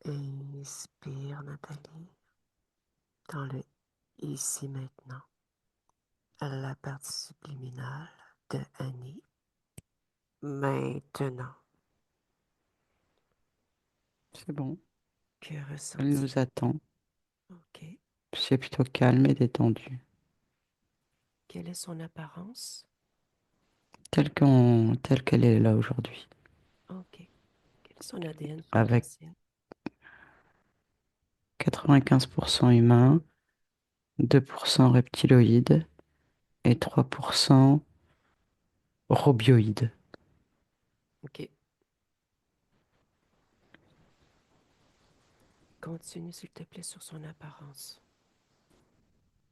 Inspire, Nathalie, dans le ici maintenant, à la partie subliminale de Annie. Maintenant, C'est bon, que elle ressens-tu? nous attend. OK. C'est plutôt calme et détendu. Quelle est son apparence? Telle qu'elle est là aujourd'hui. OK. Quel est son ADN Avec potentiel? 95% humain, 2% reptiloïde et 3% robioïde. OK. Continue, s'il te plaît, sur son apparence.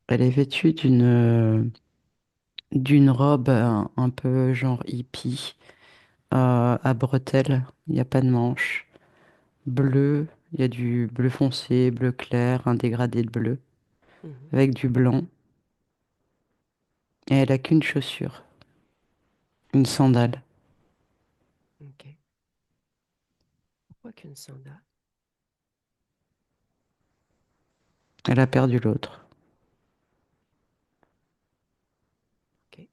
Elle est vêtue d'une robe un peu genre hippie, à bretelles. Il n'y a pas de manches. Bleu, il y a du bleu foncé, bleu clair, un dégradé de bleu, Mhm. avec du blanc. Et elle a qu'une chaussure, une sandale. OK. Pourquoi qu'une sandale? Elle a perdu l'autre. OK.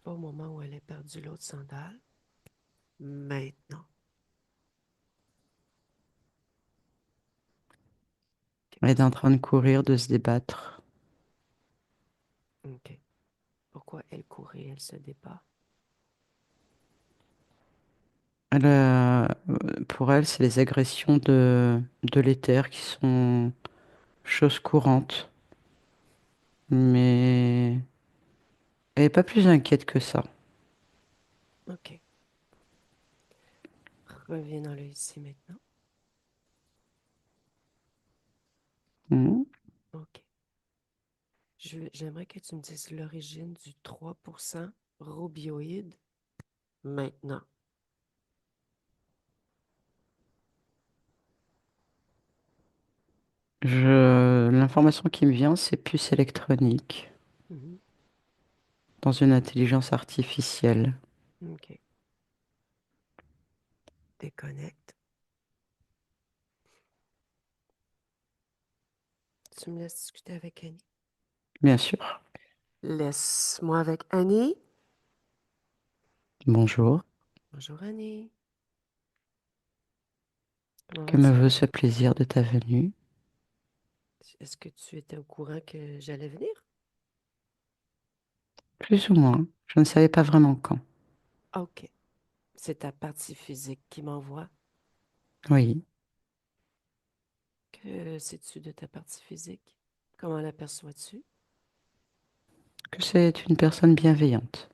Au moment où elle a perdu l'autre sandale. Maintenant. Elle est en train de courir, de se débattre. OK. Pourquoi elle courait, elle se débat? Pour elle, c'est les agressions de l'éther qui sont choses courantes. Mais elle n'est pas plus inquiète que ça. OK. Reviens dans le ici maintenant. Mhm. OK. J'aimerais que tu me dises l'origine du 3% robioïde maintenant. L'information qui me vient, c'est puce électronique Mhm. dans une intelligence artificielle. OK. Déconnecte. Tu me laisses discuter avec Annie. Bien sûr. Laisse-moi avec Annie. Bonjour. Bonjour Annie. Comment Que me vas-tu? vaut ce plaisir de ta venue? Est-ce que tu étais au courant que j'allais venir? Plus ou moins. Je ne savais pas vraiment quand. OK. C'est ta partie physique qui m'envoie. Oui. Que sais-tu de ta partie physique? Comment l'aperçois-tu? Que c'est une personne bienveillante.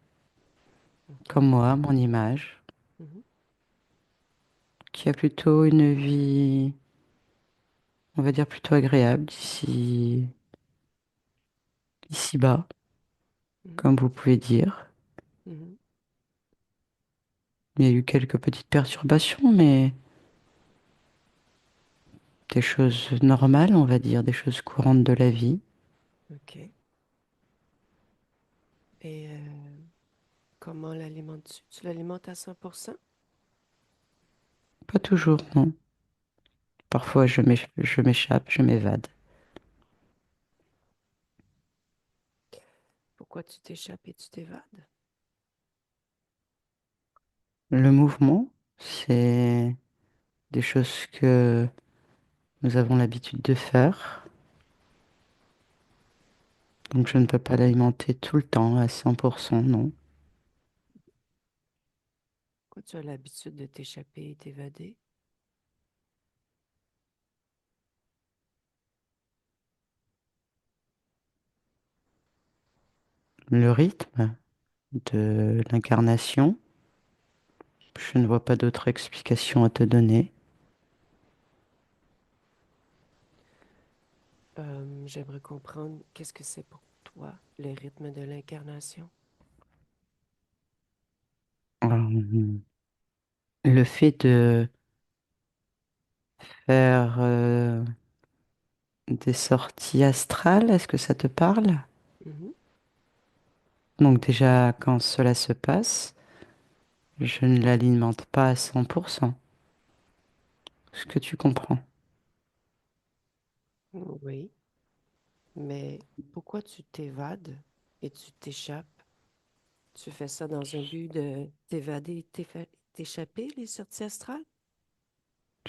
Comme OK. moi, mon image, Mhm. qui a plutôt une vie, on va dire plutôt agréable ici-bas, Mhm. comme vous pouvez dire. Mhm. Il y a eu quelques petites perturbations, mais des choses normales, on va dire, des choses courantes de la vie. OK. Et comment l'alimentes-tu? Tu l'alimentes à 100%? Pas toujours, non. Parfois, je m'échappe, je m'évade. Pourquoi tu t'échappes et tu t'évades? Le mouvement, c'est des choses que nous avons l'habitude de faire. Donc, je ne peux pas l'alimenter tout le temps à 100%, non. Pourquoi tu as l'habitude de t'échapper et t'évader? Le rythme de l'incarnation, je ne vois pas d'autre explication à te donner. J'aimerais comprendre qu'est-ce que c'est pour toi, le rythme de l'incarnation. Euh, Le fait de faire des sorties astrales, est-ce que ça te parle? Mhm. Donc déjà, quand cela se passe, je ne l'alimente pas à 100%. ce que tu comprends. Oui, mais pourquoi tu t'évades et tu t'échappes? Tu fais ça dans un but de t'évader, t'échapper, les sorties astrales?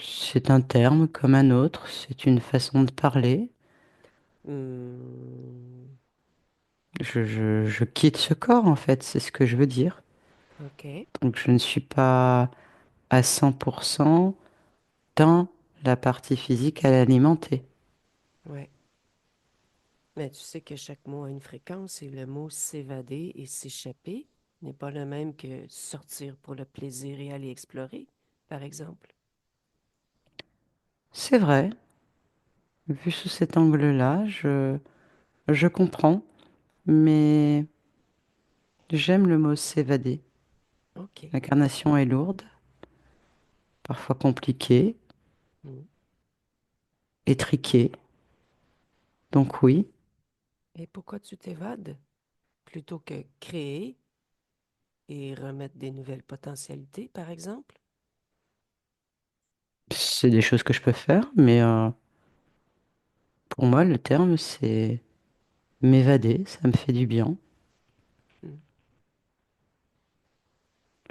C'est un terme comme un autre, c'est une façon de parler. Hmm, Je quitte ce corps, en fait, c'est ce que je veux dire. OK, Donc je ne suis pas à 100% dans la partie physique à l'alimenter. ouais. Mais tu sais que chaque mot a une fréquence et le mot s'évader et s'échapper n'est pas le même que sortir pour le plaisir et aller explorer, par exemple. C'est vrai, vu sous cet angle-là, je comprends, mais j'aime le mot s'évader. OK. L'incarnation est lourde, parfois compliquée, Hmm. étriquée. Donc oui, Et pourquoi tu t'évades plutôt que créer et remettre des nouvelles potentialités, par exemple? c'est des choses que je peux faire, mais pour moi, le terme, c'est m'évader, ça me fait du bien. Hmm.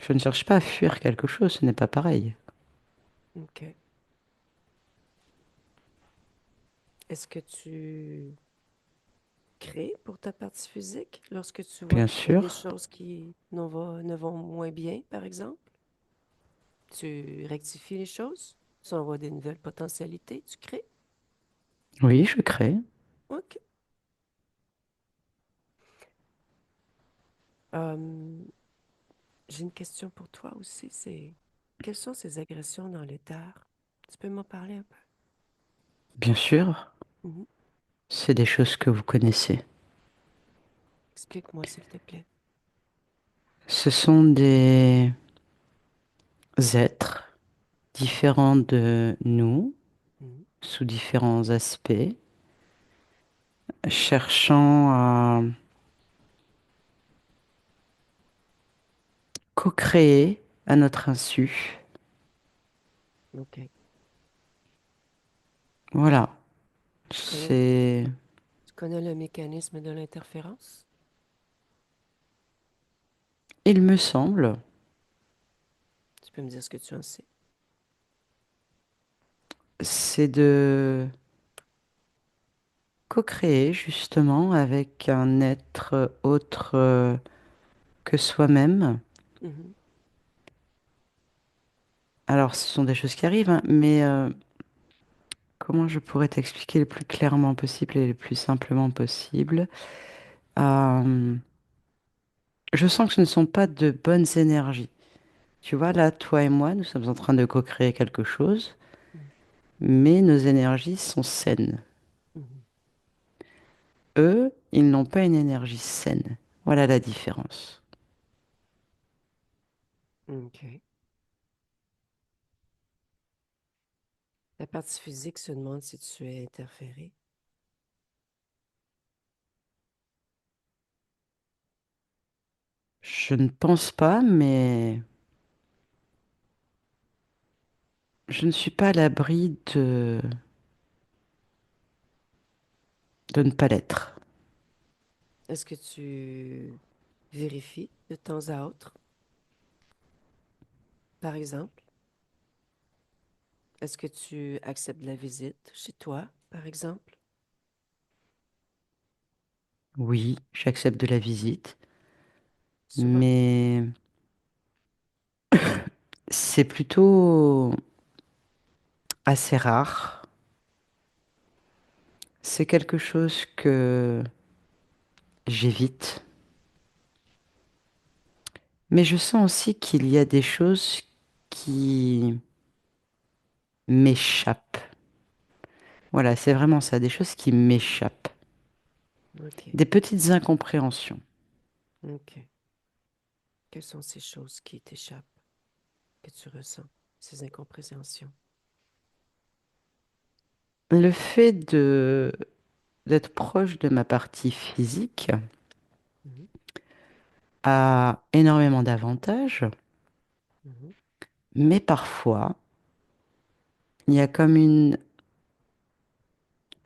Je ne cherche pas à fuir quelque chose, ce n'est pas pareil. OK. Est-ce que tu crées pour ta partie physique lorsque tu vois Bien qu'il y a des sûr, choses qui ne vont moins bien, par exemple? Tu rectifies les choses? Tu envoies des nouvelles potentialités? Tu crées? oui, je crée. OK. Hum, j'ai une question pour toi aussi, c'est quelles sont ces agressions dans l'éther? Tu peux m'en parler un peu? Bien sûr, Mhm. c'est des choses que vous connaissez. Explique-moi, s'il te plaît. Ce sont des êtres différents de nous, Mhm. sous différents aspects, cherchant à co-créer à notre insu. OK. Voilà, Tu connais, c'est, tu connais le mécanisme de l'interférence? il me semble, Tu peux me dire ce que tu en sais? c'est de co-créer justement avec un être autre que soi-même. Mhm. Alors, ce sont des choses qui arrivent, hein, mais comment je pourrais t'expliquer le plus clairement possible et le plus simplement possible? Euh, je sens que ce ne sont pas de bonnes énergies. Tu vois, là, toi et moi, nous sommes en train de co-créer quelque chose, Mhm. mais nos énergies sont saines. Mhm. Eux, ils n'ont pas une énergie saine. Voilà la différence. OK. La partie physique se demande si tu es interféré. Je ne pense pas, mais je ne suis pas à l'abri de ne pas l'être. Est-ce que tu vérifies de temps à autre, par exemple? Est-ce que tu acceptes la visite chez toi, par exemple? Oui, j'accepte de la visite, Souvent. mais c'est plutôt assez rare. C'est quelque chose que j'évite. Mais je sens aussi qu'il y a des choses qui m'échappent. Voilà, c'est vraiment ça, des choses qui m'échappent. OK. Des petites incompréhensions. OK. Quelles sont ces choses qui t'échappent, que tu ressens, ces incompréhensions? Le fait d'être proche de ma partie physique Mhm. a énormément d'avantages, Mhm. mais parfois, il y a comme une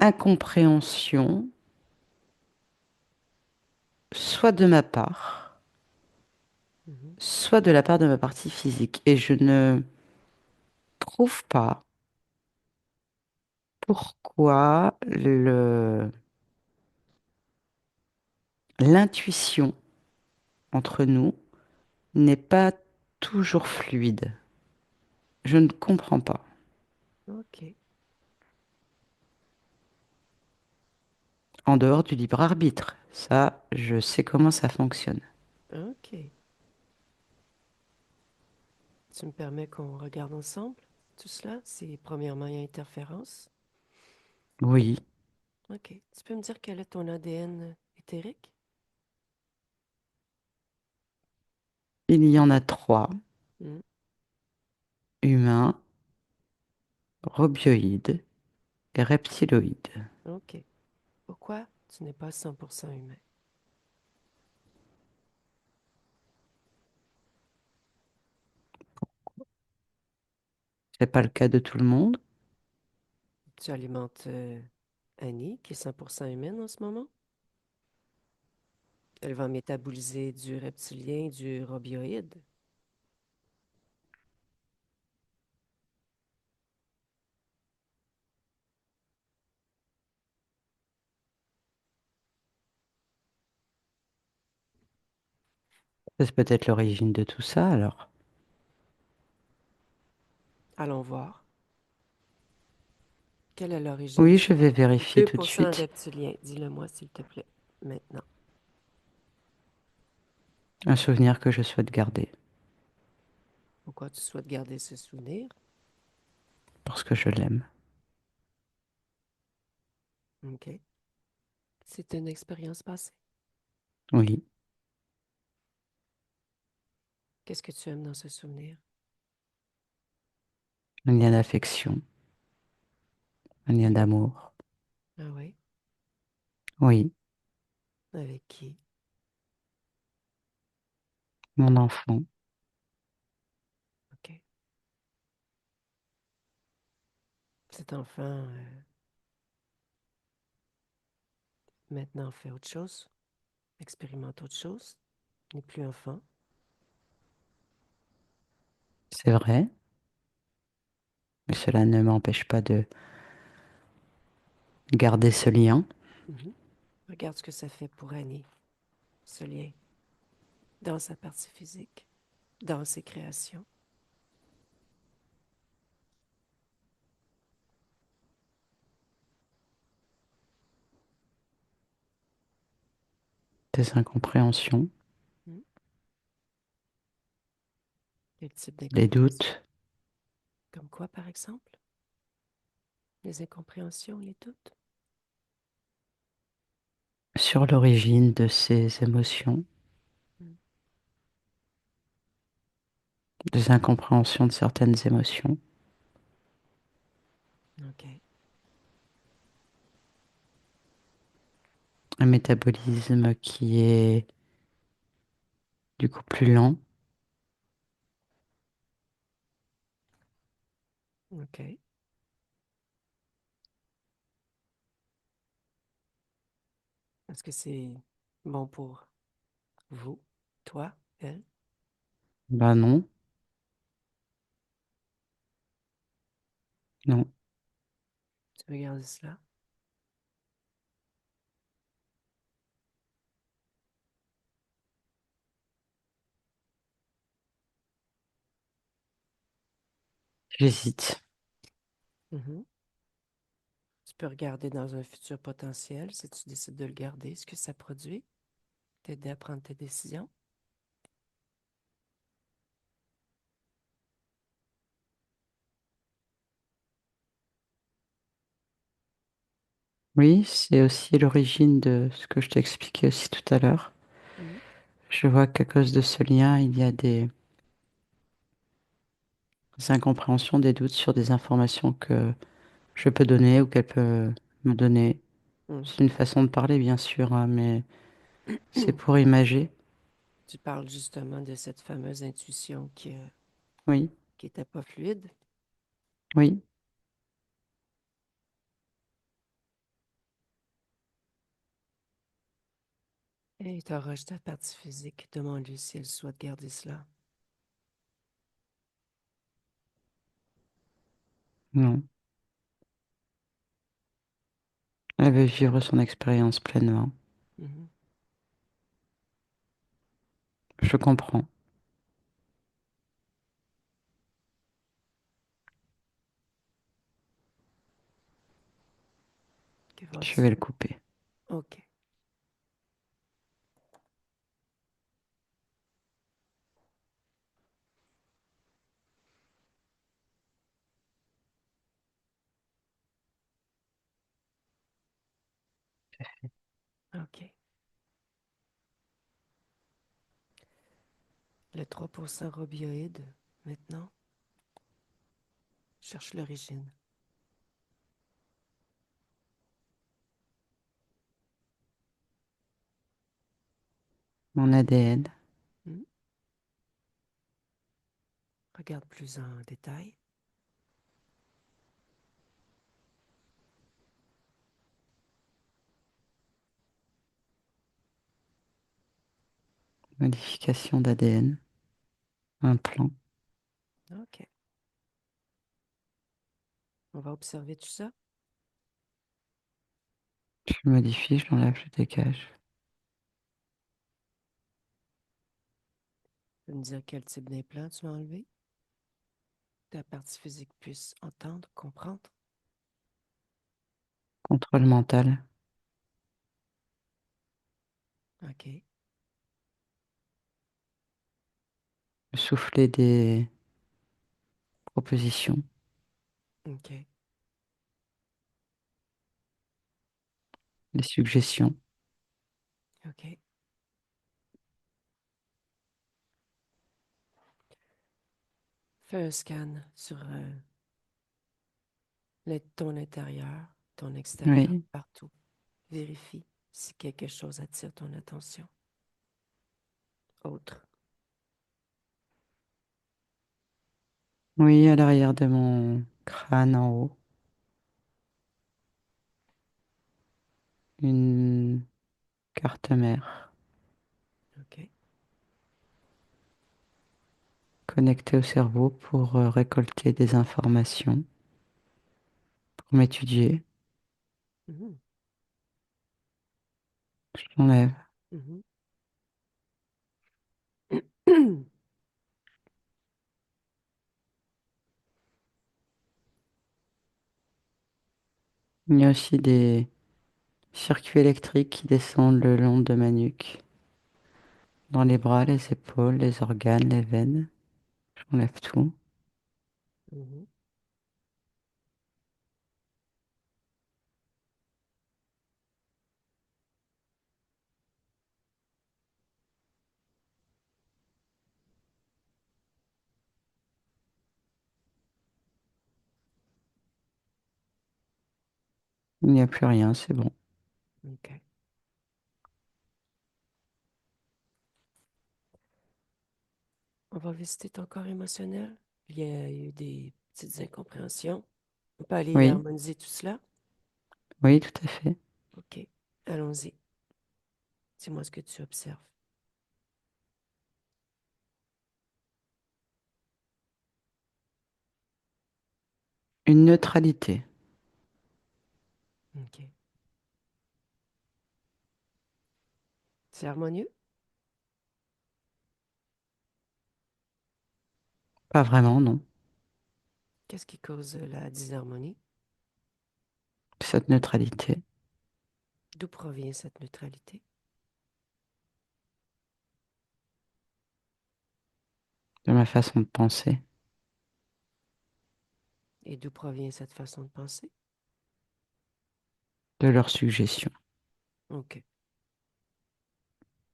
incompréhension, soit de ma part, Mhm. soit de la part de ma partie physique. Et je ne trouve pas pourquoi l'intuition entre nous n'est pas toujours fluide. Je ne comprends pas. OK. En dehors du libre arbitre. Ça, je sais comment ça fonctionne. OK. Tu me permets qu'on regarde ensemble tout cela? C'est premièrement, il y a interférence. Oui, OK. Tu peux me dire quel est ton ADN éthérique? il y en a trois. Hmm. Humain, robioïde et reptiloïde. OK. Pourquoi tu n'es pas 100% humain? C'est pas le cas de tout le monde. Tu alimentes Annie, qui est 100% humaine en ce moment. Elle va métaboliser du reptilien, du robioïde. C'est peut-être l'origine de tout ça alors. Allons voir. Quelle est l'origine Oui, du je vais vérifier tout de 2% suite. reptilien? Dis-le-moi, s'il te plaît, maintenant. Un souvenir que je souhaite garder Pourquoi tu souhaites garder ce souvenir? parce que je l'aime. OK. C'est une expérience passée. Oui, Qu'est-ce que tu aimes dans ce souvenir? un lien d'affection, un lien d'amour. Ah oui? Oui, Avec qui? mon enfant. OK. Cet enfant, maintenant, fait autre chose, expérimente autre chose, n'est plus enfant. C'est vrai, mais cela ne m'empêche pas de garder ce lien. Mhm. Regarde ce que ça fait pour Annie, ce lien, dans sa partie physique, dans ses créations. Des incompréhensions, Mhm. Quel type des d'incompréhension? doutes Comme quoi, par exemple? Les incompréhensions, les doutes? sur l'origine de ces émotions, Mhm. des incompréhensions de certaines émotions. OK. Un métabolisme qui est du coup plus lent. OK. Est-ce que c'est bon pour vous, toi, elle? Bah non, non, Tu veux garder cela? j'hésite. Mhm. Tu peux regarder dans un futur potentiel si tu décides de le garder, ce que ça produit, t'aider à prendre tes décisions. Oui, c'est aussi l'origine de ce que je t'ai expliqué aussi tout à l'heure. Mhm. Je vois qu'à cause de ce lien, il y a des incompréhensions, des doutes sur des informations que je peux donner ou qu'elle peut me donner. C'est Mhm. une façon de parler, bien sûr, hein, mais c'est pour imager. Tu parles justement de cette fameuse intuition qui Oui, était pas fluide. oui. Et interroge ta partie physique. Demande-lui si elle souhaite garder cela. Non. Elle veut vivre son expérience pleinement. Mhm. Je comprends. Que Je vais vois-tu? le couper. OK. OK. Le 3% robioïde, maintenant, cherche l'origine. Mon ADN, Hmm? Regarde plus en détail. modification d'ADN, implant. OK. On va observer tout ça. Je modifie, je l'enlève, je dégage. Tu peux me dire quel type d'implant tu vas enlever? Que ta partie physique puisse entendre, comprendre. Contrôle mental, OK. souffler des propositions, OK. des suggestions. OK. Fais un scan sur ton intérieur, ton extérieur, Oui, partout. Vérifie si quelque chose attire ton attention. Autre. oui, à l'arrière de mon crâne en haut, une carte mère OK. connectée au cerveau pour récolter des informations, pour m'étudier. Mhm. Je l'enlève. Mhm. Il y a aussi des circuits électriques qui descendent le long de ma nuque, dans les bras, les épaules, les organes, les veines. J'enlève tout. Mhm. Il n'y a plus rien, c'est bon. OK. On va visiter ton corps émotionnel. Il y a eu des petites incompréhensions. On peut aller Oui, harmoniser tout cela. oui, tout à fait. OK. Allons-y. Dis-moi ce que tu observes. Une neutralité. OK. C'est harmonieux? Pas vraiment, non. Qu'est-ce qui cause la disharmonie? Cette neutralité, D'où provient cette neutralité? de ma façon de penser, Et d'où provient cette façon de penser? de leurs suggestions. OK.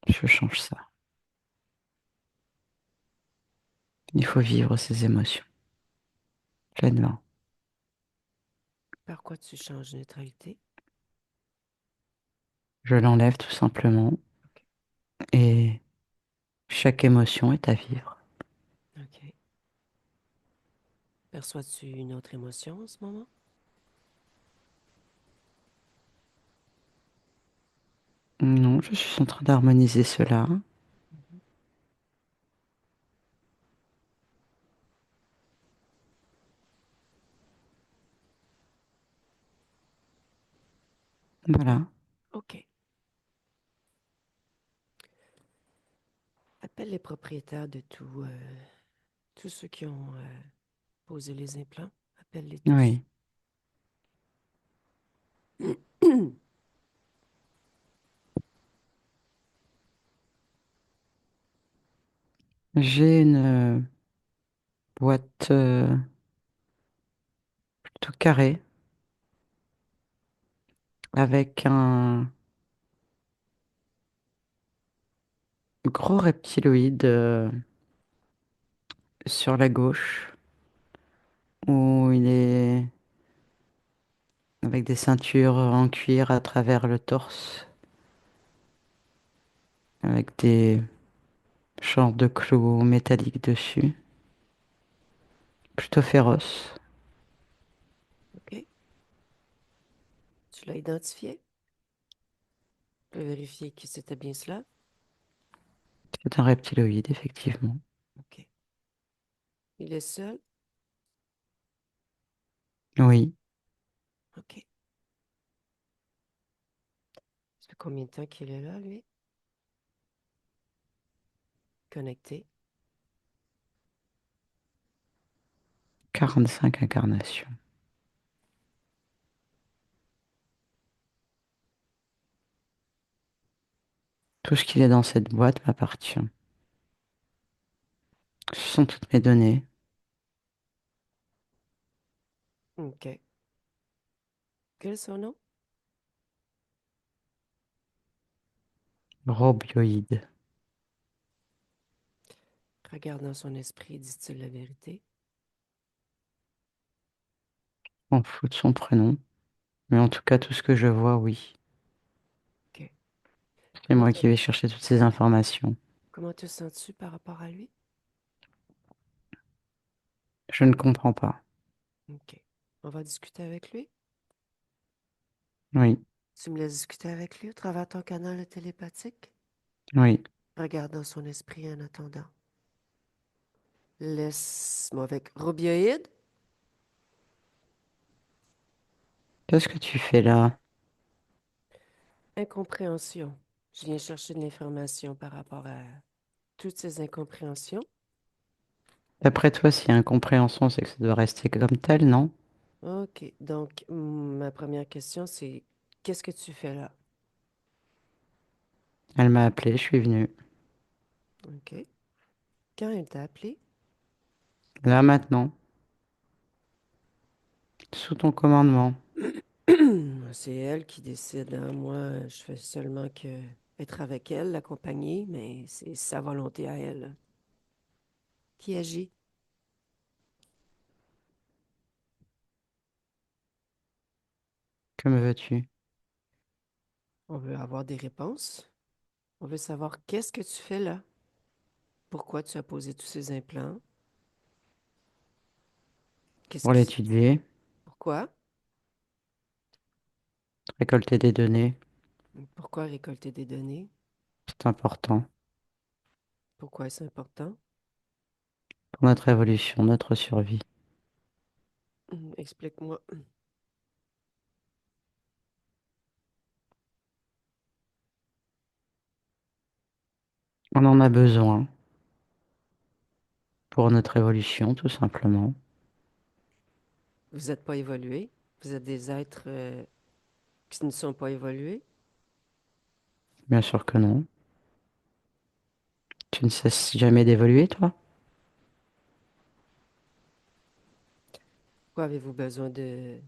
Je change ça. Il faut vivre ses émotions pleinement. Par quoi tu changes neutralité? Je l'enlève tout simplement OK. et chaque émotion est à vivre. OK. Perçois-tu une autre émotion en ce moment? Non, je suis en train d'harmoniser cela. Mhm. Voilà. OK. Appelle les propriétaires de tous ceux qui ont posé les implants. Appelle-les tous. Oui. J'ai une boîte plutôt carrée avec un gros reptiloïde sur la gauche où il est avec des ceintures en cuir à travers le torse, avec des genres de clous métalliques dessus, plutôt féroce. OK. Tu l'as identifié? Tu peux vérifier que c'était bien cela? C'est un reptiloïde, effectivement. OK. Il est seul? Oui, OK. Ça fait combien de temps qu'il est là, lui? Connecté? 45 incarnations. Tout ce qu'il y a dans cette boîte m'appartient. Ce sont toutes mes données. OK. Quel est son nom? Robioïde. Regarde dans son esprit, dit-il la vérité? On fout de son prénom. Mais en tout cas, tout ce que je vois, oui. OK. C'est Comment moi te, qui vais chercher toutes ces informations. comment te sens-tu par rapport à lui? Je ne comprends pas. OK. On va discuter avec lui? Oui, Tu me laisses discuter avec lui au travers ton canal télépathique? oui. Regarde dans son esprit en attendant. Laisse-moi avec Robioïde. Qu'est-ce que tu fais là? Incompréhension. Je viens chercher de l'information par rapport à toutes ces incompréhensions. D'après toi, s'il y a incompréhension, c'est que ça doit rester comme tel, non? OK. Donc, ma première question, c'est qu'est-ce que tu fais là? Elle m'a appelé, je suis venue. OK. Quand elle t'a appelé, Là, maintenant, sous ton commandement. c'est elle qui décide, hein. Moi, je fais seulement que être avec elle, l'accompagner, mais c'est sa volonté à elle, hein, qui agit. Que me veux-tu? On veut avoir des réponses. On veut savoir qu'est-ce que tu fais là? Pourquoi tu as posé tous ces implants? Qu'est-ce Pour qui... l'étudier, Pourquoi? récolter des données, Pourquoi récolter des données? c'est important Pourquoi est-ce important? pour notre évolution, notre survie. Explique-moi. On en a besoin pour notre évolution, tout simplement. Vous n'êtes pas évolué. Vous êtes des êtres qui ne sont pas évolués. Bien sûr que non. Tu ne cesses jamais d'évoluer, toi? Pourquoi avez-vous besoin de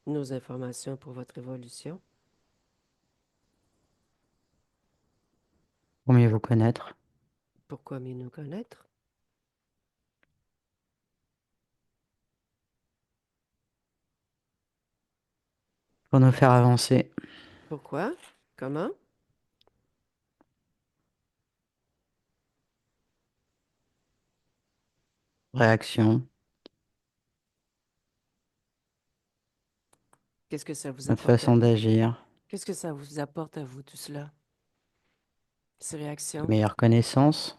nos informations pour votre évolution? Pour mieux vous connaître, Pourquoi mieux nous connaître? pour nous faire avancer. Pourquoi? Comment? Réaction, Qu'est-ce que ça vous notre apporte à façon vous? d'agir. Qu'est-ce que ça vous apporte à vous, tout cela? Ses de réactions. meilleures connaissances.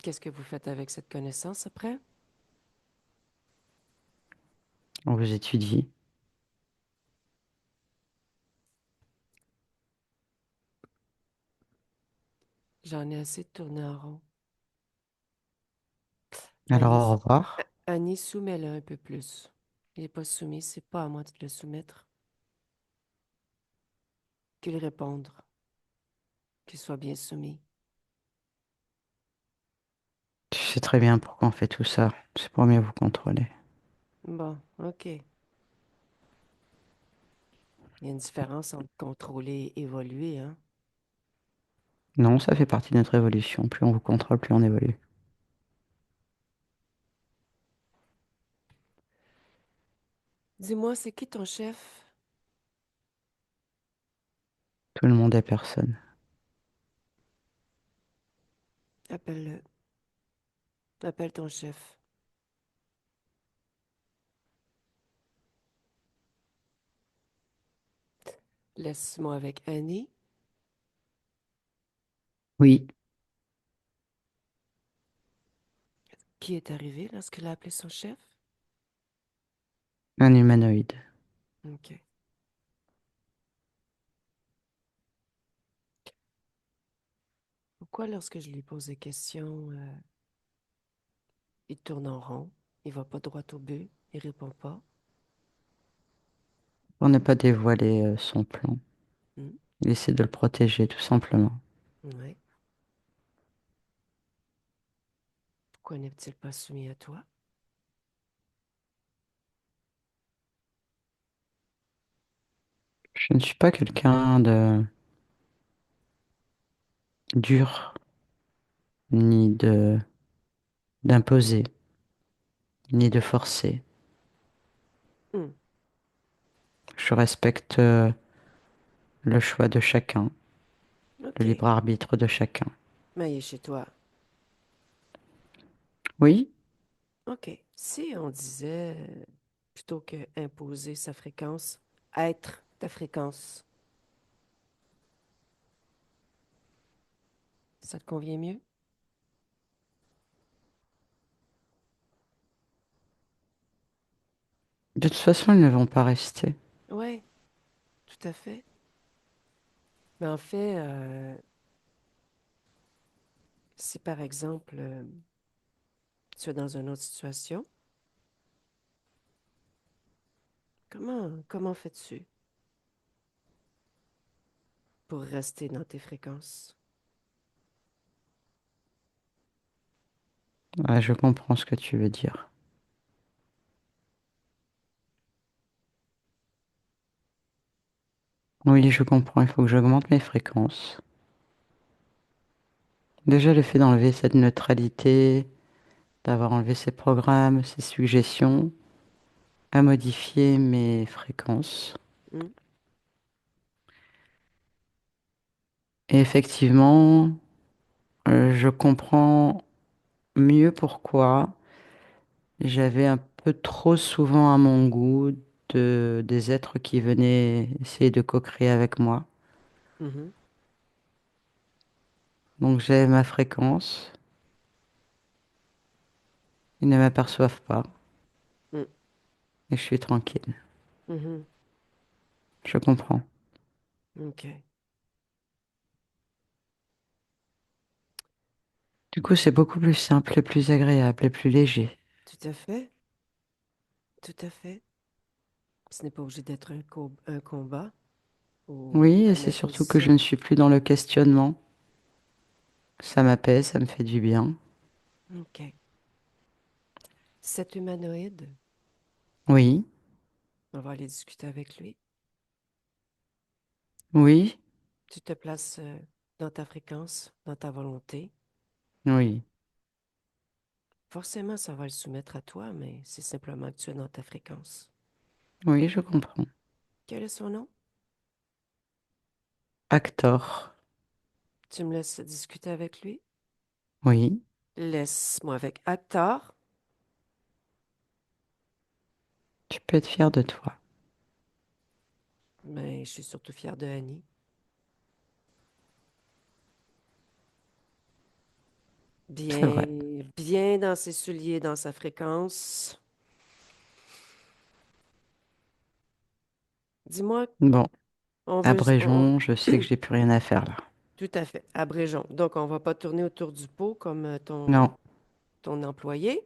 Qu'est-ce que vous faites avec cette connaissance après? On vous étudie. J'en ai assez de tourner en rond. Alors Annie, au revoir. Annie, soumets-le un peu plus. Il n'est pas soumis, c'est pas à moi de te le soumettre. Qu'il réponde, qu'il soit bien soumis. Tu sais très bien pourquoi on fait tout ça. C'est pour mieux vous contrôler. Bon, OK. Il y a une différence entre contrôler et évoluer, hein? Non, ça fait partie de notre évolution. Plus on vous contrôle, plus on évolue. Dis-moi, c'est qui ton chef? Tout le monde est personne. Appelle-le. Appelle ton chef. Laisse-moi avec Annie. Oui, Qui est arrivé lorsqu'il a appelé son chef? un humanoïde. OK. Pourquoi, lorsque je lui pose des questions, il tourne en rond, il va pas droit au but, il répond pas? Pour ne pas dévoiler son plan. Hmm. Il essaie de le protéger, tout simplement. Ouais. Pourquoi n'est-il pas soumis à toi? Je ne suis pas quelqu'un de dur, ni de d'imposer, ni de forcer. Hmm. Je respecte le choix de chacun, le OK. libre arbitre de chacun. Mais il est chez toi. Oui, OK. Si on disait, plutôt que imposer sa fréquence, être ta fréquence, ça te convient mieux? de toute façon, ils ne vont pas rester. Oui, tout à fait. Mais en fait, si par exemple, tu es dans une autre situation, comment fais-tu pour rester dans tes fréquences? Ouais, je comprends ce que tu veux dire. Oui, je comprends, il faut que j'augmente mes fréquences. Déjà, le fait d'enlever cette neutralité, d'avoir enlevé ces programmes, ces suggestions, à modifier mes fréquences. Hmm? Et effectivement, je comprends mieux pourquoi j'avais un peu trop souvent à mon goût des êtres qui venaient essayer de co-créer avec moi. Mhm. Donc j'ai ma fréquence, ils ne m'aperçoivent pas Hmm. et je suis tranquille. Mhm. Je comprends. OK. Du coup, c'est beaucoup plus simple et plus agréable et plus léger. Tout à fait. Tout à fait. Ce n'est pas obligé d'être un combat ou Oui, et une c'est surtout que je imposition. ne suis plus dans le questionnement. Ça m'apaise, ça me fait du bien. OK. Cet humanoïde, Oui, on va aller discuter avec lui. oui, Tu te places dans ta fréquence, dans ta volonté. oui, Forcément, ça va le soumettre à toi, mais c'est simplement que tu es dans ta fréquence. oui, je comprends. Quel est son nom? Actor, Tu me laisses discuter avec lui? oui, Laisse-moi avec Actor. tu peux être fier de toi. Mais je suis surtout fière de Annie. C'est Bien, vrai. bien dans ses souliers, dans sa fréquence. Dis-moi, Bon, on veut... abrégeons, je sais que j'ai plus rien à faire là. Tout à fait. Abrégeons. Donc, on va pas tourner autour du pot comme Non, ton employé.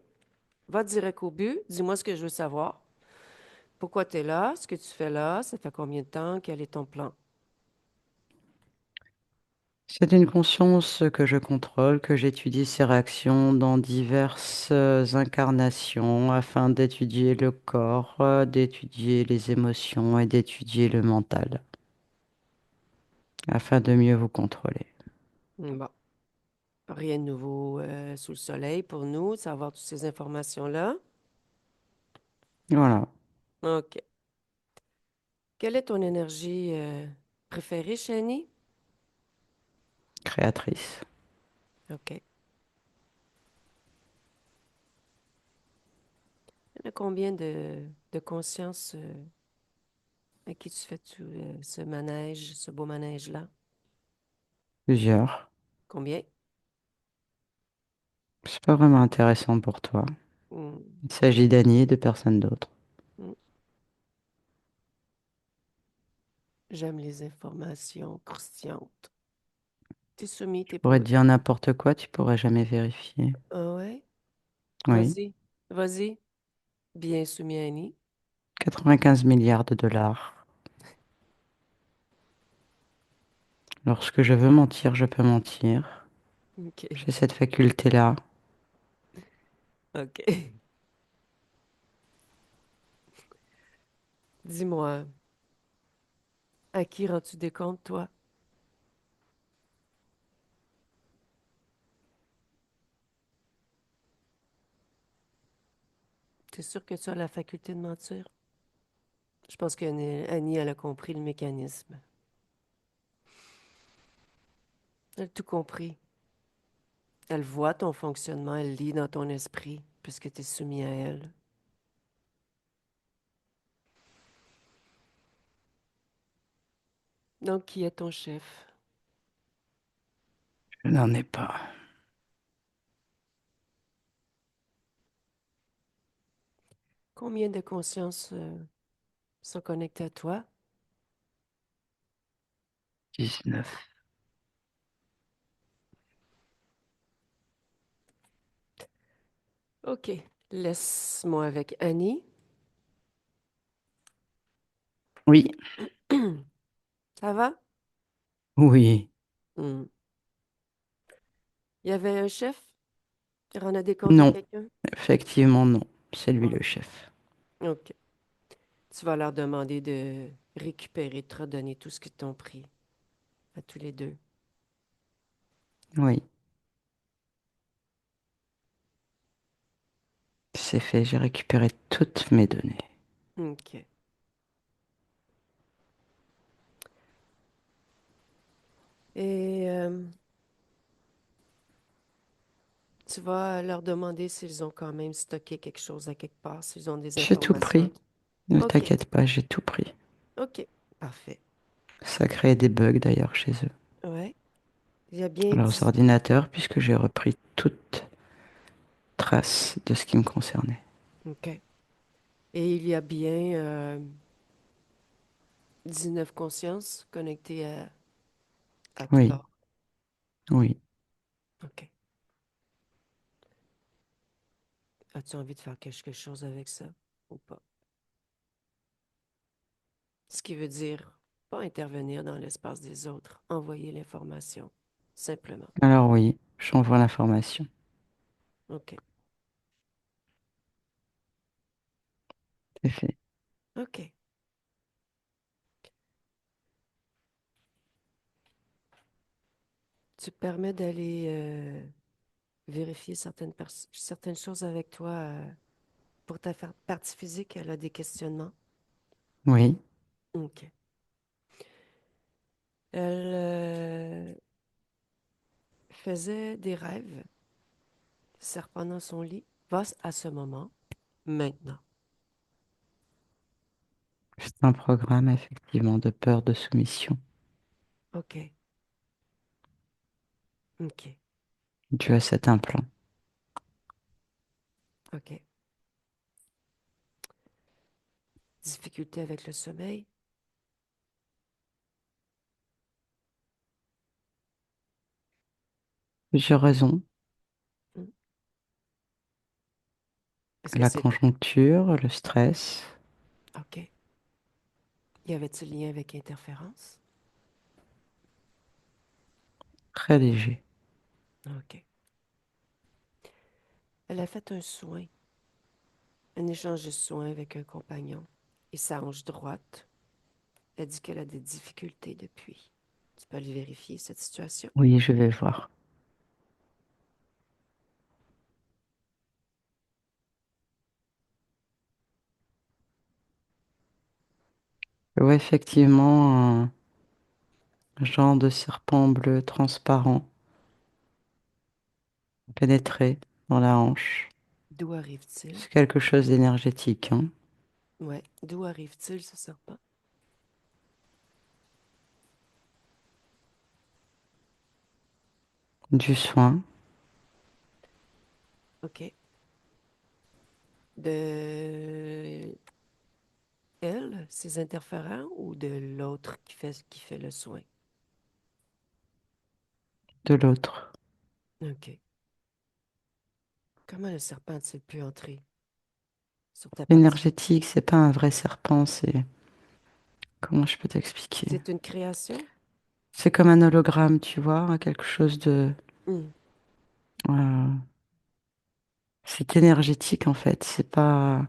Va direct au but. Dis-moi ce que je veux savoir. Pourquoi tu es là? Ce que tu fais là? Ça fait combien de temps? Quel est ton plan? c'est une conscience que je contrôle, que j'étudie ses réactions dans diverses incarnations afin d'étudier le corps, d'étudier les émotions et d'étudier le mental, afin de mieux vous contrôler. Bon, rien de nouveau sous le soleil pour nous, de savoir toutes ces informations-là. Voilà, OK. Quelle est ton énergie préférée, Shani? créatrice. OK. Il y en a combien de conscience à qui tu fais ce manège, ce beau manège-là? Plusieurs. Combien? C'est pas vraiment intéressant pour toi. Hmm, Il s'agit d'Annie et de personne d'autre. hmm. J'aime les informations croustillantes. T'es soumis, Je t'es pourrais pas... te dire n'importe quoi, tu pourrais jamais vérifier. Ah ouais? Oui, Vas-y, vas-y. Bien soumis, Annie. 95 milliards de dollars. Lorsque je veux mentir, je peux mentir. OK. J'ai cette faculté-là. OK. Dis-moi, à qui rends-tu des comptes, toi? T'es sûr que tu as la faculté de mentir? Je pense qu'Annie, elle a compris le mécanisme. Elle a tout compris. Elle voit ton fonctionnement, elle lit dans ton esprit, puisque tu es soumis à elle. Donc, qui est ton chef? Je n'en ai pas. Combien de consciences sont connectées à toi? 19. OK. Laisse-moi avec Annie. Oui, Ça va? oui, Hmm. Il y avait un chef qui rendait des comptes à non. quelqu'un? Effectivement, non. C'est lui Ah, le chef. OK. Tu vas leur demander de récupérer, de te redonner tout ce qu'ils t'ont pris, à tous les deux. Oui, c'est fait. J'ai récupéré toutes mes données. OK. Et tu vas leur demander s'ils ont quand même stocké quelque chose à quelque part, s'ils ont des J'ai tout informations. pris. Ne OK. t'inquiète pas, j'ai tout pris. OK. Parfait. Ça crée des bugs d'ailleurs chez eux. Ouais. Il y a bien Leurs 10. ordinateurs, puisque j'ai repris toute trace de ce qui me concernait. OK. Et il y a bien 19 consciences connectées à Oui, Claude. oui. OK. As-tu envie de faire quelque chose avec ça ou pas? Ce qui veut dire pas intervenir dans l'espace des autres, envoyer l'information, simplement. Alors oui, j'envoie l'information. OK. C'est fait. OK. Tu permets d'aller vérifier certaines choses avec toi pour ta partie physique. Elle a des questionnements. Oui. OK. Elle faisait des rêves, serpent dans son lit. Va à ce moment, maintenant. C'est un programme effectivement de peur de soumission. OK. OK. dû à cet implant. OK. Difficulté avec le sommeil? Plusieurs raisons. Hmm. Est-ce que La c'est... conjoncture, le stress, OK. Y avait-il lien avec interférence? très léger. OK. Elle a fait un soin, un échange de soins avec un compagnon. Et sa hanche droite, elle dit qu'elle a des difficultés depuis. Tu peux aller vérifier cette situation? Oui, je vais voir. Oui, effectivement, un genre de serpent bleu transparent pénétré dans la hanche. D'où arrive-t-il? C'est quelque chose d'énergétique, hein. Ouais. D'où arrive-t-il, ce serpent? Du soin. OK. De elle, ses interférents, ou de l'autre qui fait le soin? De l'autre. OK. Comment le serpent a-t-il pu entrer sur ta partie? Énergétique, c'est pas un vrai serpent, c'est... Comment je peux t'expliquer? C'est une création? C'est comme un hologramme, tu vois, hein, quelque chose de... Hmm. euh, c'est énergétique en fait, c'est pas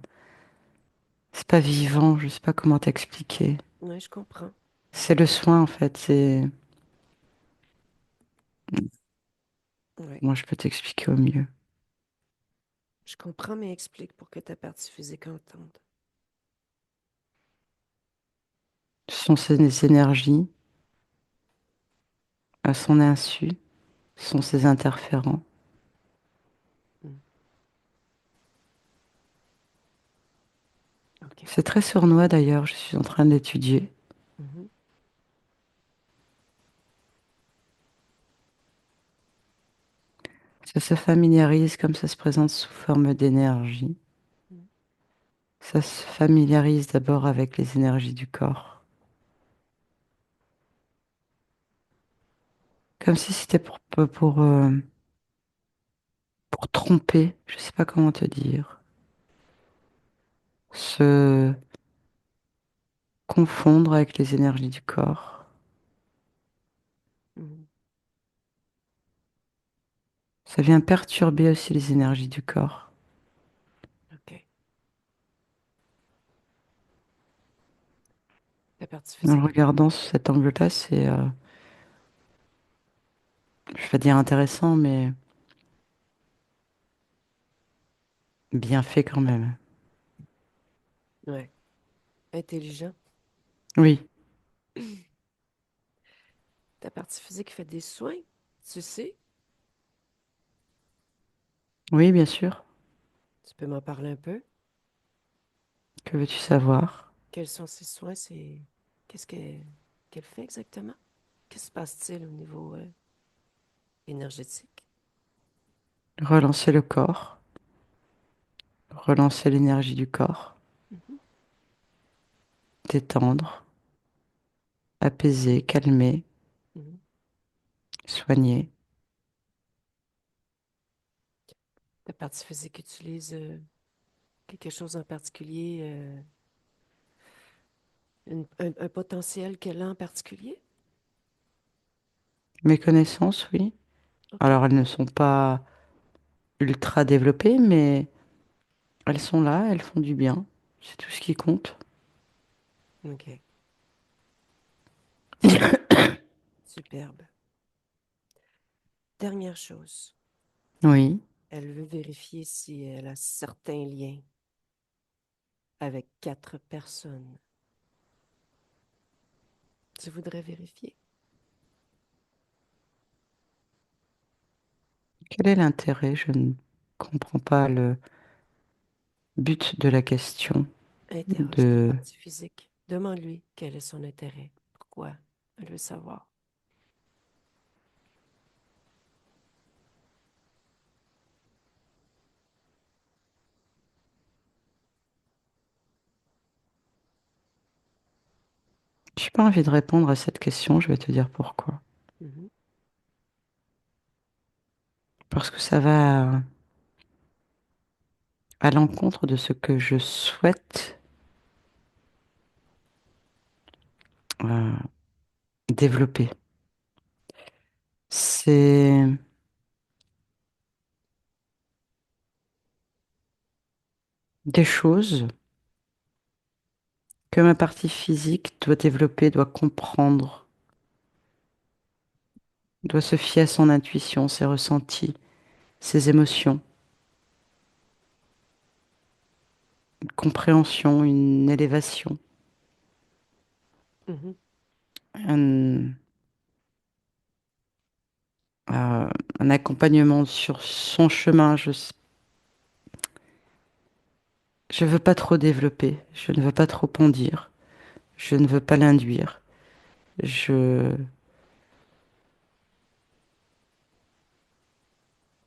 vivant, je sais pas comment t'expliquer. Ouais, je comprends. C'est le soin en fait, c'est... Ouais. Moi, je peux t'expliquer au mieux. Je comprends, mais explique pour que ta partie physique entende. Ce sont ses énergies, à son insu, ce sont ses interférents. Hmm. OK. C'est très sournois d'ailleurs, je suis en train de l'étudier. Mhm. Ça se familiarise comme ça se présente sous forme d'énergie. Hmm. Ça se familiarise d'abord avec les énergies du corps. Comme si c'était pour tromper, je sais pas comment te dire. Se confondre avec les énergies du corps. Mhm. Ça vient perturber aussi les énergies du corps. OK. La partie En le physique. regardant sous cet angle-là, c'est, je vais dire intéressant, mais bien fait quand même. Ouais. Intelligent. Oui, Ta partie physique fait des soins, tu sais? oui, bien sûr. Tu peux m'en parler un peu? Que veux-tu savoir? Quels sont ces soins? C'est... Qu'est-ce qu'elle fait exactement? Qu'est-ce qui se passe-t-il au niveau énergétique? Relancer le corps, relancer l'énergie du corps, Mhm. détendre, apaiser, calmer, Mhm. soigner. Ta partie physique utilise quelque chose en particulier, un potentiel qu'elle a en particulier? Mes connaissances, oui. OK. Alors, elles ne sont pas ultra développées, mais elles sont là, elles font du bien. C'est tout ce qui compte. OK. Superbe. Dernière chose. Oui. Elle veut vérifier si elle a certains liens avec 4 personnes. Tu voudrais vérifier? Quel est l'intérêt? Je ne comprends pas le but de la question. Interroge ta De... partie physique. Demande-lui quel est son intérêt. Pourquoi? Elle veut savoir. J'ai pas envie de répondre à cette question, je vais te dire pourquoi. Mhm, Parce que ça va à l'encontre de ce que je souhaite euh, développer. C'est des choses que ma partie physique doit développer, doit comprendre, doit se fier à son intuition, ses ressentis, ses émotions, une compréhension, une élévation, mhm, un, euh, un accompagnement sur son chemin. Je veux pas trop développer, je ne veux pas trop en dire, je ne veux pas l'induire. Je,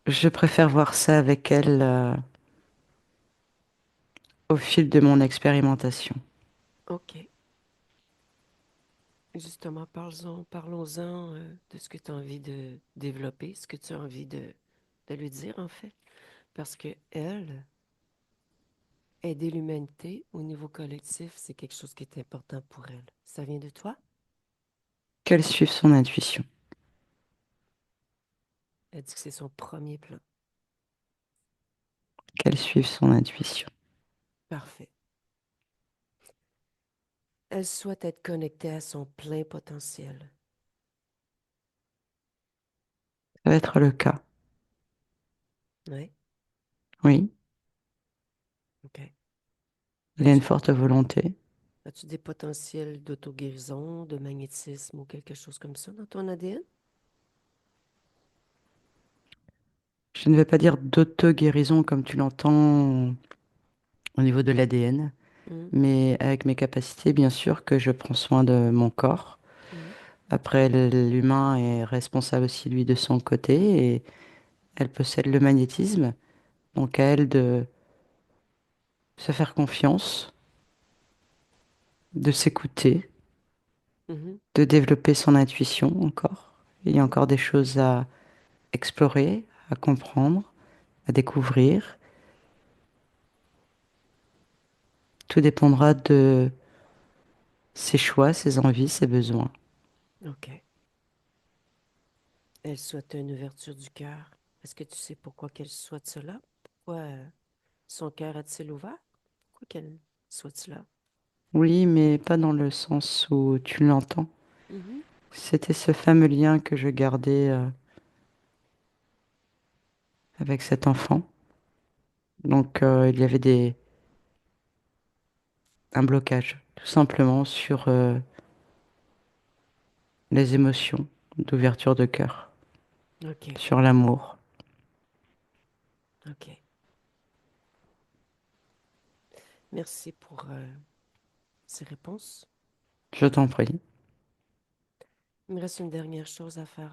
je préfère voir ça avec elle, au fil de mon expérimentation. OK. Justement, parlons-en de ce que tu as envie de développer, ce que tu as envie de lui dire, en fait. Parce que elle, aider l'humanité au niveau collectif, c'est quelque chose qui est important pour elle. Ça vient de toi? Qu'elle suive son intuition, Elle dit que c'est son premier plan. qu'elle suive son intuition. Parfait. Elle souhaite être connectée à son plein potentiel. Ça va être le cas. Oui? Oui, OK. il y a une As-tu, forte volonté. as-tu des potentiels d'auto-guérison, de magnétisme ou quelque chose comme ça dans ton ADN? Je ne vais pas dire d'auto-guérison comme tu l'entends au niveau de l'ADN, Mhm, mais avec mes capacités, bien sûr que je prends soin de mon corps. mhm, Après, l'humain est responsable aussi, lui, de son côté, et elle possède le magnétisme. Donc, à elle de se faire confiance, de s'écouter, mhm, de développer son intuition encore. Il y a mhm. encore des choses à explorer, à comprendre, à découvrir. Tout dépendra de ses choix, ses envies, ses besoins. OK. Elle souhaite une ouverture du cœur. Est-ce que tu sais pourquoi qu'elle souhaite cela? Pourquoi son cœur est-il ouvert? Pourquoi qu'elle souhaite cela? Oui, mais pas dans le sens où tu l'entends. Mhm, C'était ce fameux lien que je gardais avec cet enfant. Donc, il y avait un blocage, tout simplement, sur les émotions d'ouverture de cœur, OK. sur l'amour. OK. Merci pour ces réponses. Je t'en prie. Il me reste une dernière chose à faire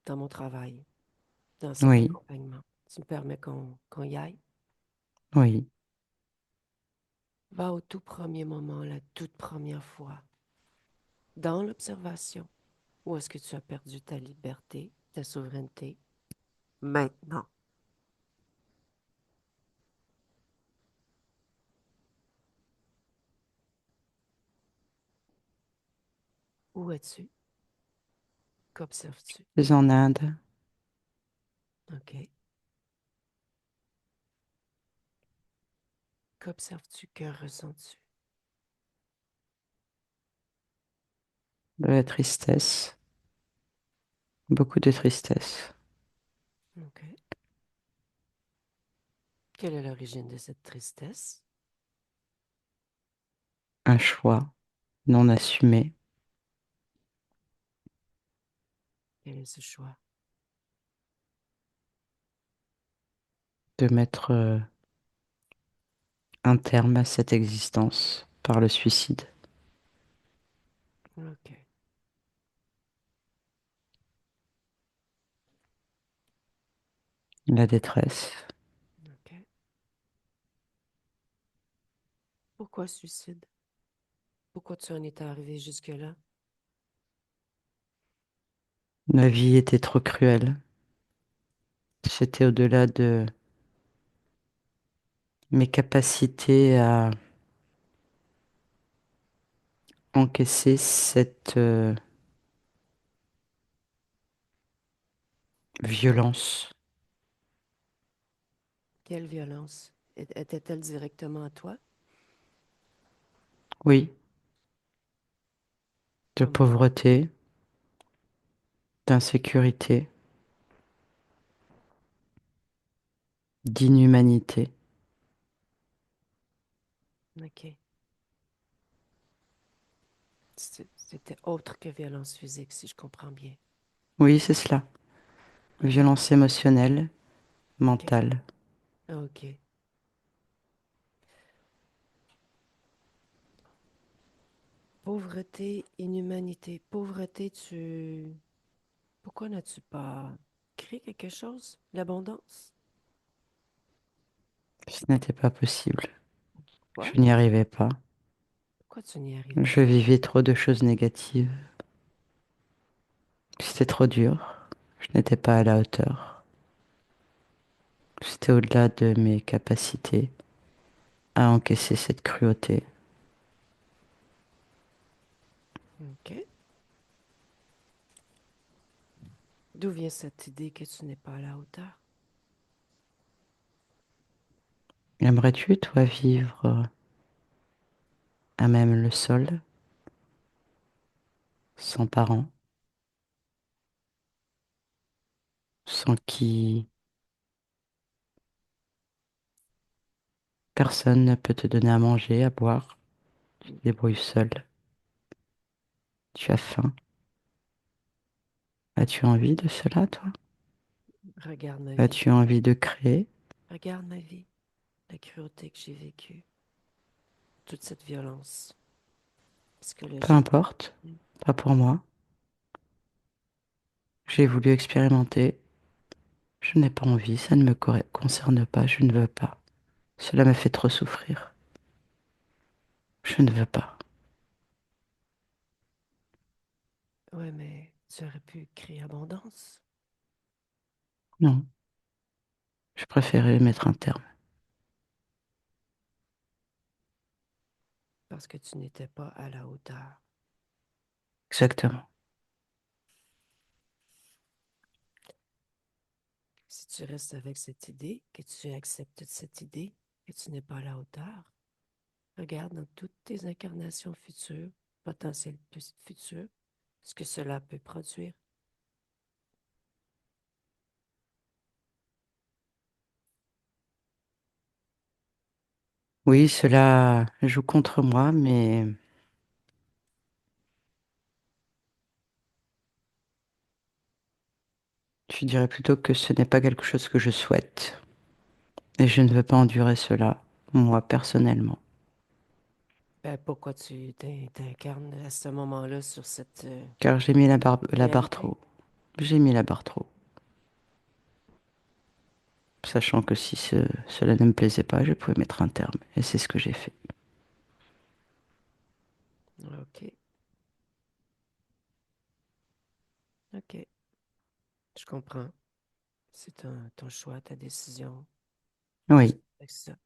dans mon travail, dans cet Oui, accompagnement. Tu me permets qu'on y aille? oui. Va au tout premier moment, la toute première fois, dans l'observation. Où est-ce que tu as perdu ta liberté, ta souveraineté? Maintenant. Où es-tu? Qu'observes-tu? Je suis en Inde, OK. Qu'observes-tu? Que ressens-tu? de la tristesse, beaucoup de tristesse. OK. Quelle est l'origine de cette tristesse? Un choix non assumé Quel est ce choix? de mettre un terme à cette existence par le suicide, OK. la détresse. OK. Pourquoi suicide? Pourquoi tu en étais arrivé jusque-là? La vie était trop cruelle. C'était au-delà de mes capacités à encaisser cette violence. Quelle violence? Était-elle directement à toi? Oui, de Comment? pauvreté, d'insécurité, d'inhumanité. OK. C'était autre que violence physique, si je comprends bien. Oui, c'est cela. OK. Violence émotionnelle, OK. mentale. OK. Pauvreté, inhumanité. Pauvreté, tu... Pourquoi n'as-tu pas créé quelque chose? L'abondance? Ce n'était pas possible. Quoi? Je n'y arrivais pas. Pourquoi tu n'y arrives Je pas? vivais trop de choses négatives. C'était trop dur. Je n'étais pas à la hauteur. C'était au-delà de mes capacités à encaisser cette cruauté. OK. D'où vient cette idée que tu n'es pas à la hauteur? Aimerais-tu, toi, vivre à même le sol, sans parents, sans qui personne ne peut te donner à manger, à boire, tu te débrouilles seul, tu as faim. As-tu envie de cela, toi? Regarde ma vie. As-tu envie de créer? Regarde ma vie. La cruauté que j'ai vécue. Toute cette violence Peu psychologique. importe, pas pour moi. J'ai voulu expérimenter. Je n'ai pas envie, ça ne me concerne pas, je ne veux pas. Cela me fait trop souffrir. Je ne veux pas. Ouais, mais tu aurais pu créer abondance Non, je préférais mettre un terme. parce que tu n'étais pas à la hauteur. Exactement. Si tu restes avec cette idée, que tu acceptes cette idée, que tu n'es pas à la hauteur, regarde dans toutes tes incarnations futures, potentielles futures, ce que cela peut produire. Oui, cela joue contre moi, mais je dirais plutôt que ce n'est pas quelque chose que je souhaite. Et je ne veux pas endurer cela, moi personnellement. Ben, pourquoi tu t'incarnes à ce moment-là sur cette Car j'ai mis la barre réalité? trop. J'ai mis la barre trop. Sachant que si cela ne me plaisait pas, je pouvais mettre un terme. Et c'est ce que j'ai fait. OK, OK, je comprends. C'est ton choix, ta décision. Oui, C'est ça.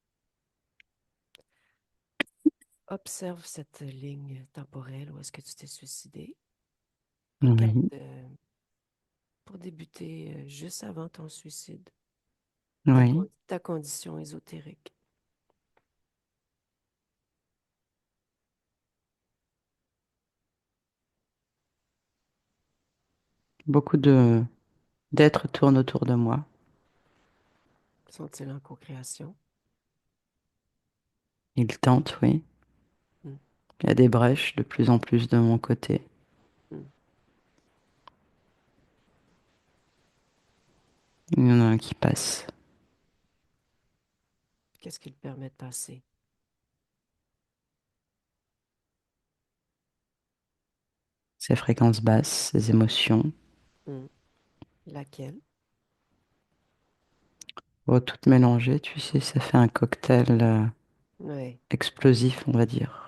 Observe cette ligne temporelle où est-ce que tu t'es suicidé. Regarde oui, pour débuter juste avant ton suicide, oui. ta condition ésotérique. Beaucoup de d'êtres tournent autour de moi. Sont-ils en co-création? Ils tentent, oui. Hmm, Il y a des brèches de plus en plus de mon côté. hmm. Il y en a un qui passe. Qu'est-ce qui le permet de passer? Ces fréquences basses, ces émotions, Hmm. Laquelle? oh, toutes mélangées, tu sais, ça fait un cocktail Oui, explosif, on va dire.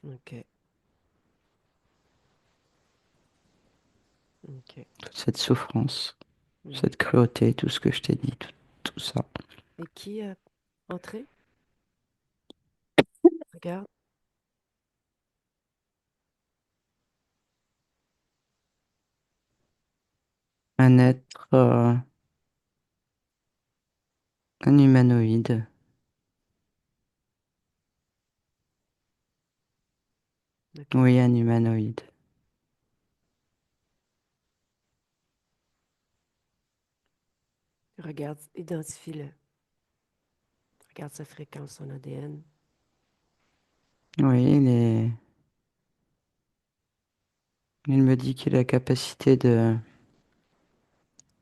OK. OK. toute cette souffrance, Oui. cette cruauté, tout ce que je t'ai dit, tout ça. Et qui a entré? Regarde. Un être, un humanoïde. OK. Oui, un humanoïde. Regarde, identifie-le. Regarde sa fréquence, son ADN. Oui, il me dit qu'il a la capacité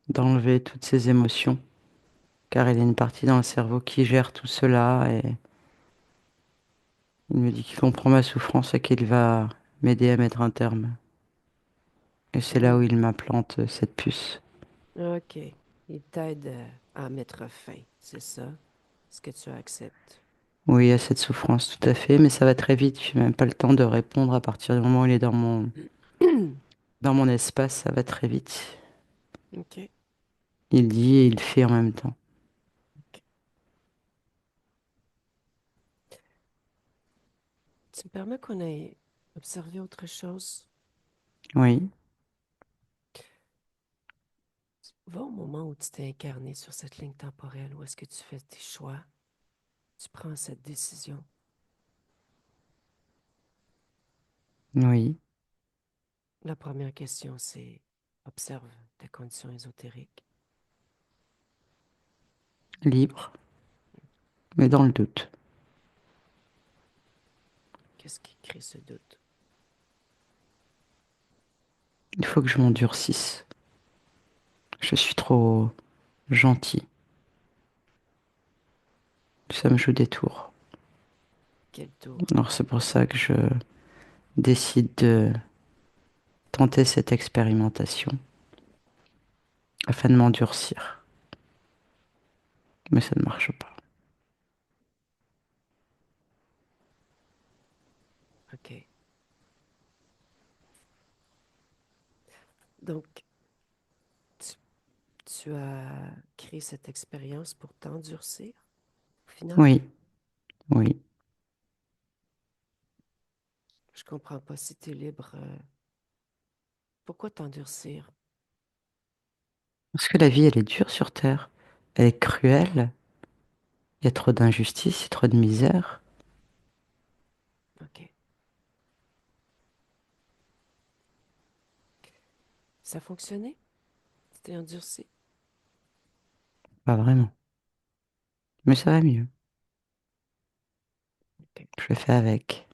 d'enlever toutes ses émotions, car il y a une partie dans le cerveau qui gère tout cela et il me dit qu'il comprend ma souffrance et qu'il va m'aider à mettre un terme. Et c'est là où Hmm. il m'implante cette puce. OK. Il t'aide à mettre fin, c'est ça? Ce que tu acceptes. Oui, il y a cette souffrance, tout à fait, mais ça va très vite. Je n'ai même pas le temps de répondre à partir du moment où il est dans mon espace, ça va très vite. OK. Il dit et il fait en même temps. OK. Tu me permets qu'on ait observé autre chose? Oui, Va au moment où tu t'es incarné sur cette ligne temporelle, où est-ce que tu fais tes choix, tu prends cette décision. oui, La première question, c'est observe ta condition ésotérique. libre, mais dans le doute. Qu'est-ce qui crée ce doute? Il faut que je m'endurcisse. Je suis trop gentil. Ça me joue des tours. Quel tour? Alors c'est pour ça que je décide de tenter cette expérimentation afin de m'endurcir. Mais ça ne marche pas. OK. Donc, tu, tu as créé cette expérience pour t'endurcir, au final? Oui, oui. Je comprends pas si tu es libre. Pourquoi t'endurcir? Parce que la vie, elle est dure sur Terre. Elle est cruelle. Il y a trop d'injustice, il y a trop de misère. OK. Ça a fonctionné? Tu t'es endurci? Pas vraiment. Mais ça va mieux. OK. Je le fais avec.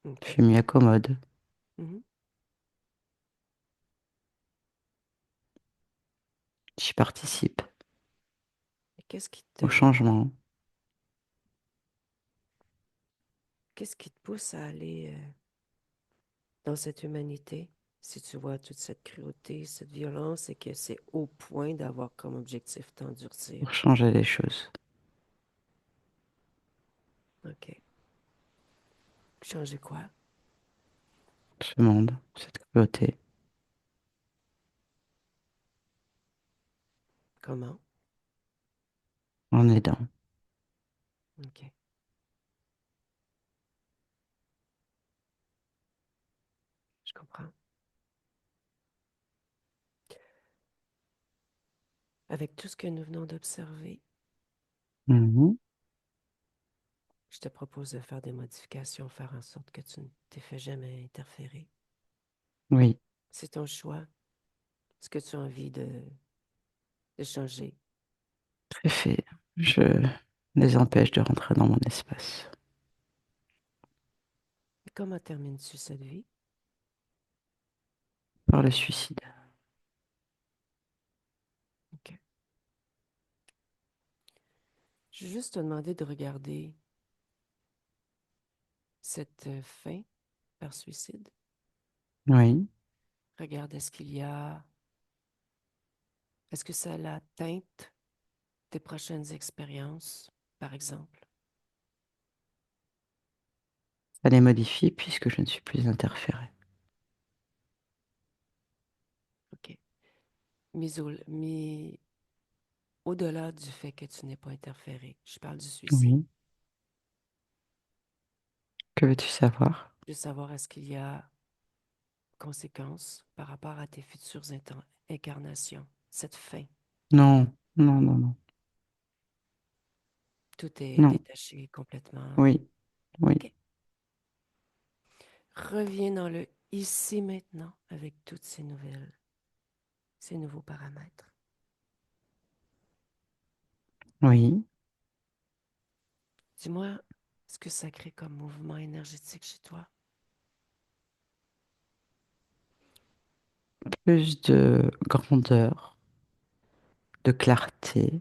OK. Je m'y accommode. Mhm. J'y participe Et au changement. qu'est-ce qui te pousse à aller dans cette humanité? Si tu vois toute cette cruauté, cette violence et que c'est au point d'avoir comme objectif t'endurcir. Pour changer les choses. OK. Changer quoi? Ce monde, cette cruauté, Comment? en aidant. OK. Je comprends. Avec tout ce que nous venons d'observer, Mhm. je te propose de faire des modifications, faire en sorte que tu ne t'es fait jamais interférer. Oui, C'est ton choix. Ce que tu as envie de changer. très fait. Je les empêche de rentrer dans mon espace. Et comment termines-tu cette vie? Par le suicide. OK. Je vais juste te demander de regarder cette fin par suicide. Oui. Regarde, est-ce que ça la teinte tes prochaines expériences, par exemple? Ça les modifie puisque je ne suis plus interférée. OK. Mais au-delà du fait que tu n'es pas interféré, je parle du suicide. Oui. Que veux-tu savoir? Je veux savoir est-ce qu'il y a conséquences par rapport à tes futures incarnations, cette fin. Non, non, non, non, Tout est non. détaché complètement. Oui, oui, OK. Reviens dans le ici maintenant avec toutes ces nouveaux paramètres. oui. Dis-moi ce que ça crée comme mouvement énergétique chez toi. Plus de grandeur, de clarté,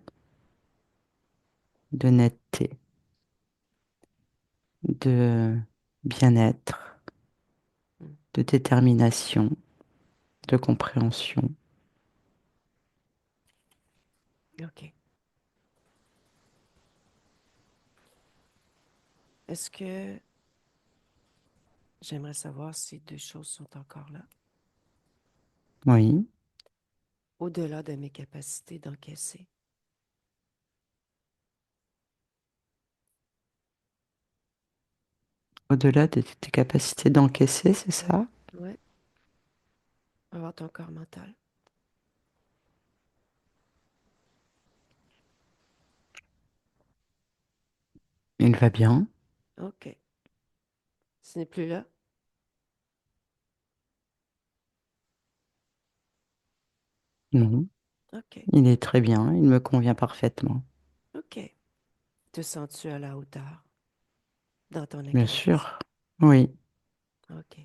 de netteté, de bien-être, Hmm. de détermination, de compréhension. OK. Est-ce que j'aimerais savoir si deux choses sont encore là? Oui. Au-delà de mes capacités d'encaisser. Au-delà de tes capacités d'encaisser, c'est Ouais. ça? Ouais. Avoir ton corps mental. Il va bien? OK. Ce n'est plus là? Non. OK. Il est très bien, il me convient parfaitement. OK. Te sens-tu à la hauteur dans ton Bien incarnation? sûr. Oui, OK.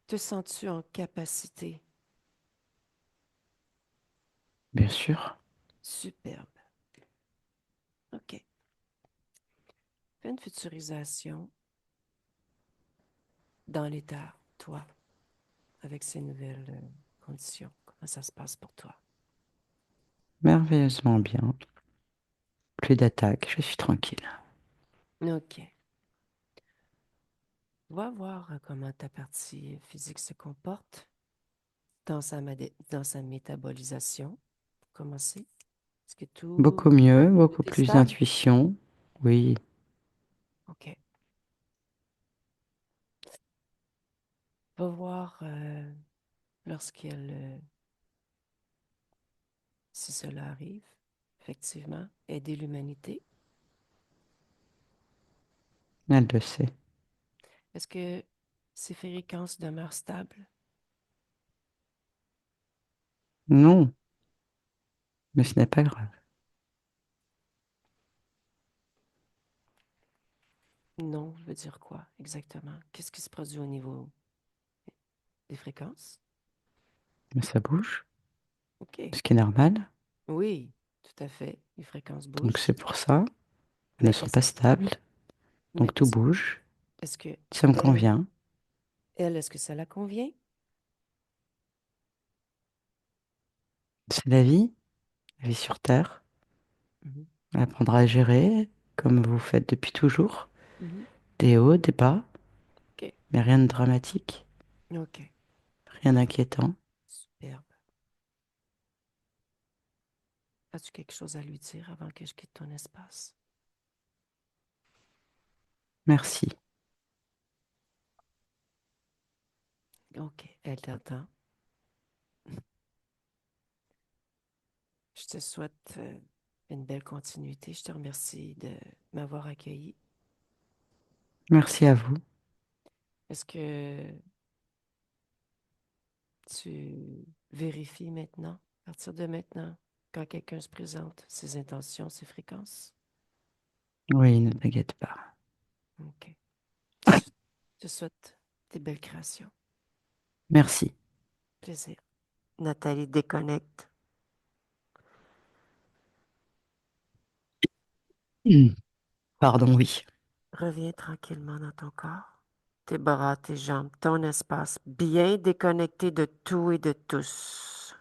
Te sens-tu en capacité? bien sûr. Superbe. OK. Fais une futurisation dans l'état, toi, avec ces nouvelles conditions. Comment ça se passe pour toi? Merveilleusement bien. Plus d'attaque, je suis tranquille. OK. Va voir comment ta partie physique se comporte dans sa métabolisation. Pour commencer. Est-ce que Beaucoup mieux, tout beaucoup est plus stable? d'intuition. Oui, OK. Va voir lorsqu'elle, si cela arrive, effectivement, aider l'humanité. elle le sait. Est-ce que ces fréquences demeurent stables? Non, mais ce n'est pas grave. Non, veut dire quoi exactement? Qu'est-ce qui se produit au niveau des fréquences? Mais ça bouge, OK. ce qui est normal. Oui, tout à fait. Les fréquences Donc bougent. c'est pour ça. Elles ne Mais sont est-ce pas stables. mais Donc tout bouge. est-ce que Ça me elle, convient. est-ce que ça la convient? C'est la vie sur Terre. Mhm, Elle apprendra à gérer, comme vous faites depuis toujours. mhm. Des hauts, des bas, OK. mais rien de dramatique, OK. rien d'inquiétant. Superbe. As-tu quelque chose à lui dire avant que je quitte ton espace? Merci. OK. Elle t'entend. Je te souhaite une belle continuité. Je te remercie de m'avoir accueilli. Merci à vous. Est-ce que tu vérifies maintenant, à partir de maintenant, quand quelqu'un se présente, ses intentions, ses fréquences? Oui, ne t'inquiète pas. OK. Je te souhaite des belles créations. Merci. Plaisir. Nathalie déconnecte. Hmm. Pardon, oui. Reviens tranquillement dans ton corps. Tes bras, tes jambes, ton espace, bien déconnecté de tout et de tous.